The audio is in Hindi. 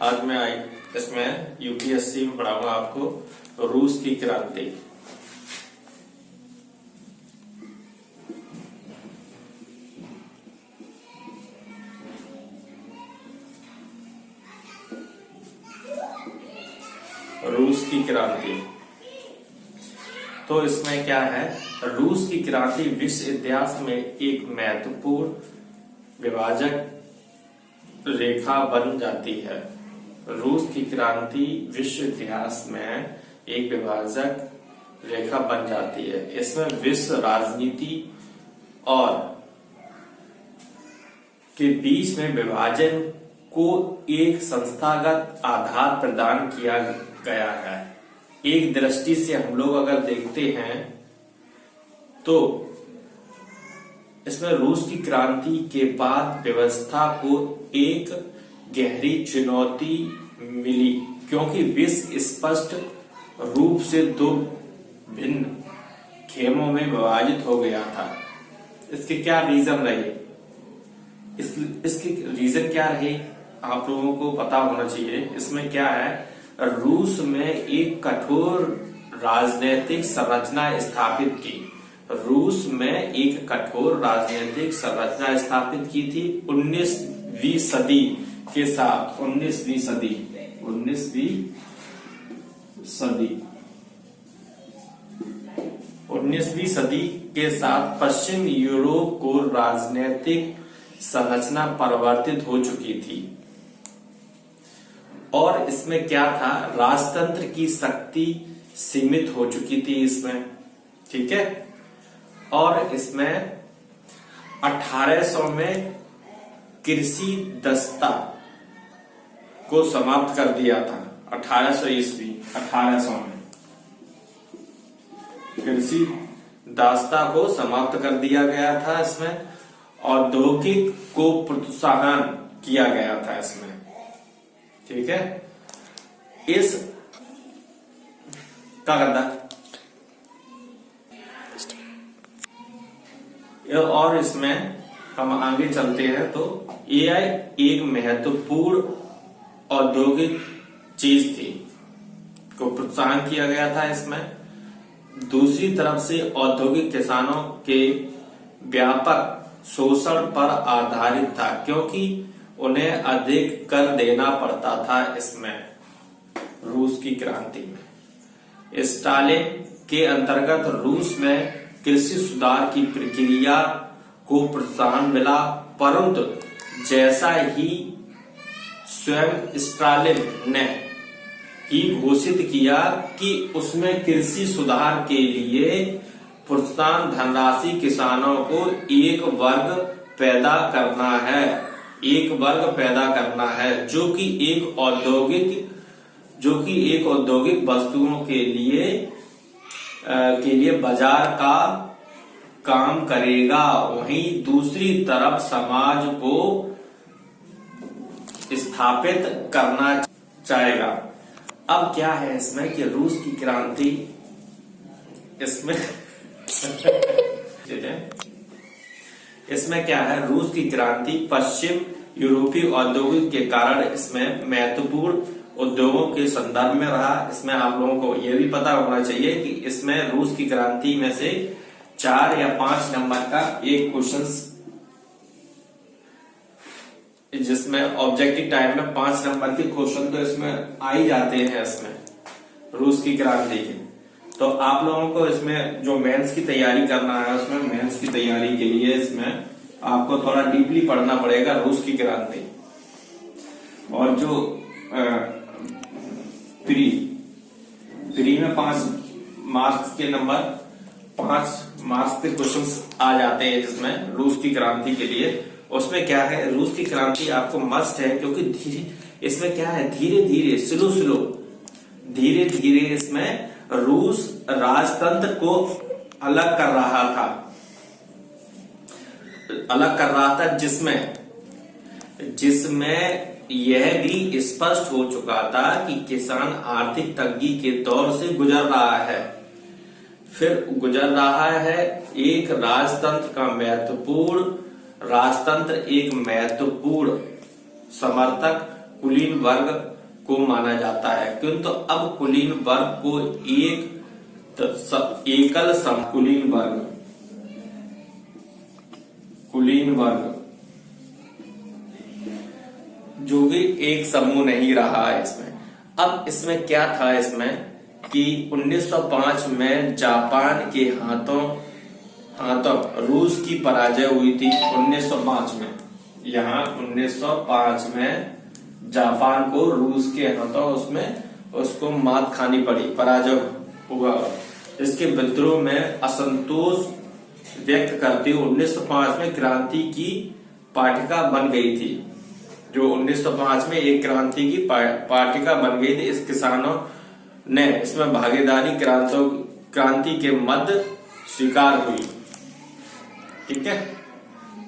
आज मैं इसमें यूपीएससी में पढ़ाऊंगा आपको रूस की क्रांति। रूस की क्रांति तो इसमें क्या है, रूस की क्रांति विश्व इतिहास में एक महत्वपूर्ण विभाजक रेखा बन जाती है। रूस की क्रांति विश्व इतिहास में एक विभाजक रेखा बन जाती है। इसमें विश्व राजनीति और के बीच में विभाजन को एक संस्थागत आधार प्रदान किया गया है। एक दृष्टि से हम लोग अगर देखते हैं तो इसमें रूस की क्रांति के बाद व्यवस्था को एक गहरी चुनौती मिली, क्योंकि विश्व स्पष्ट रूप से दो भिन्न खेमों में विभाजित हो गया था। इसके क्या रीजन रहे, इसके रीजन क्या रहे आप लोगों को पता होना चाहिए। इसमें क्या है, रूस में एक कठोर राजनीतिक संरचना स्थापित की। रूस में एक कठोर राजनीतिक संरचना स्थापित की थी 19वीं सदी के साथ। 19वीं सदी के साथ पश्चिम यूरोप को राजनीतिक संरचना परिवर्तित हो चुकी थी और इसमें क्या था, राजतंत्र की शक्ति सीमित हो चुकी थी इसमें, ठीक है। और इसमें 1800 में कृषि दस्ता को समाप्त कर दिया था। 1800 ईस्वी 1800 में कृषि दास्ता को समाप्त कर दिया गया था। इसमें औद्योगिक को प्रोत्साहन किया गया था इसमें, ठीक है। इस क्या करता और इसमें हम आगे चलते हैं तो एआई एक महत्वपूर्ण औद्योगिक चीज थी को प्रोत्साहन किया गया था इसमें। दूसरी तरफ से औद्योगिक किसानों के व्यापक शोषण पर आधारित था, क्योंकि उन्हें अधिक कर देना पड़ता था। इसमें रूस की क्रांति में स्टालिन के अंतर्गत रूस में कृषि सुधार की प्रक्रिया को प्रोत्साहन मिला, परंतु जैसा ही स्वयं स्टालिन ने ही घोषित किया कि उसमें कृषि सुधार के लिए प्रोत्साहन धनराशि किसानों को एक वर्ग पैदा करना है जो कि एक औद्योगिक वस्तुओं के लिए बाजार का काम करेगा। वहीं दूसरी तरफ समाज को स्थापित करना चाहेगा। अब क्या है इसमें कि रूस की क्रांति इसमें क्या है, रूस की क्रांति पश्चिम यूरोपीय औद्योगिक के कारण इसमें महत्वपूर्ण उद्योगों के संदर्भ में रहा। इसमें आप लोगों को यह भी पता होना चाहिए कि इसमें रूस की क्रांति में से 4 या 5 नंबर का एक क्वेश्चन, जिसमें ऑब्जेक्टिव टाइप में 5 नंबर के क्वेश्चन तो इसमें आ ही जाते हैं इसमें रूस की क्रांति के। तो आप लोगों को इसमें जो मेंस की तैयारी करना है, उसमें मेंस की तैयारी के लिए इसमें आपको थोड़ा डीपली पढ़ना पड़ेगा रूस की क्रांति। और जो प्री में 5 मार्क्स के नंबर 5 मार्क्स के क्वेश्चंस आ जाते हैं जिसमें रूस की क्रांति के लिए। उसमें क्या है, रूस की क्रांति आपको मस्ट है, क्योंकि इसमें क्या है, धीरे धीरे इसमें रूस राजतंत्र को अलग कर रहा था, जिसमें यह भी स्पष्ट हो चुका था कि किसान आर्थिक तंगी के दौर से गुजर रहा है। एक राजतंत्र एक महत्वपूर्ण समर्थक कुलीन वर्ग को माना जाता है, किंतु अब कुलीन वर्ग को एकल कुलीन वर्ग जो कि एक समूह नहीं रहा है इसमें। अब इसमें क्या था इसमें कि 1905 में जापान के हाथों रूस की पराजय हुई थी 1905 में। यहाँ 1905 में जापान को रूस के हाथों उसको मात खानी पड़ी, पराजय हुआ। इसके विद्रोह में असंतोष व्यक्त करते हुए 1905 में क्रांति की पाठिका बन गई थी। जो 1905 में एक क्रांति की पाठिका बन गई थी, इस किसानों ने इसमें भागीदारी क्रांति के मध्य स्वीकार हुई। ठीक है।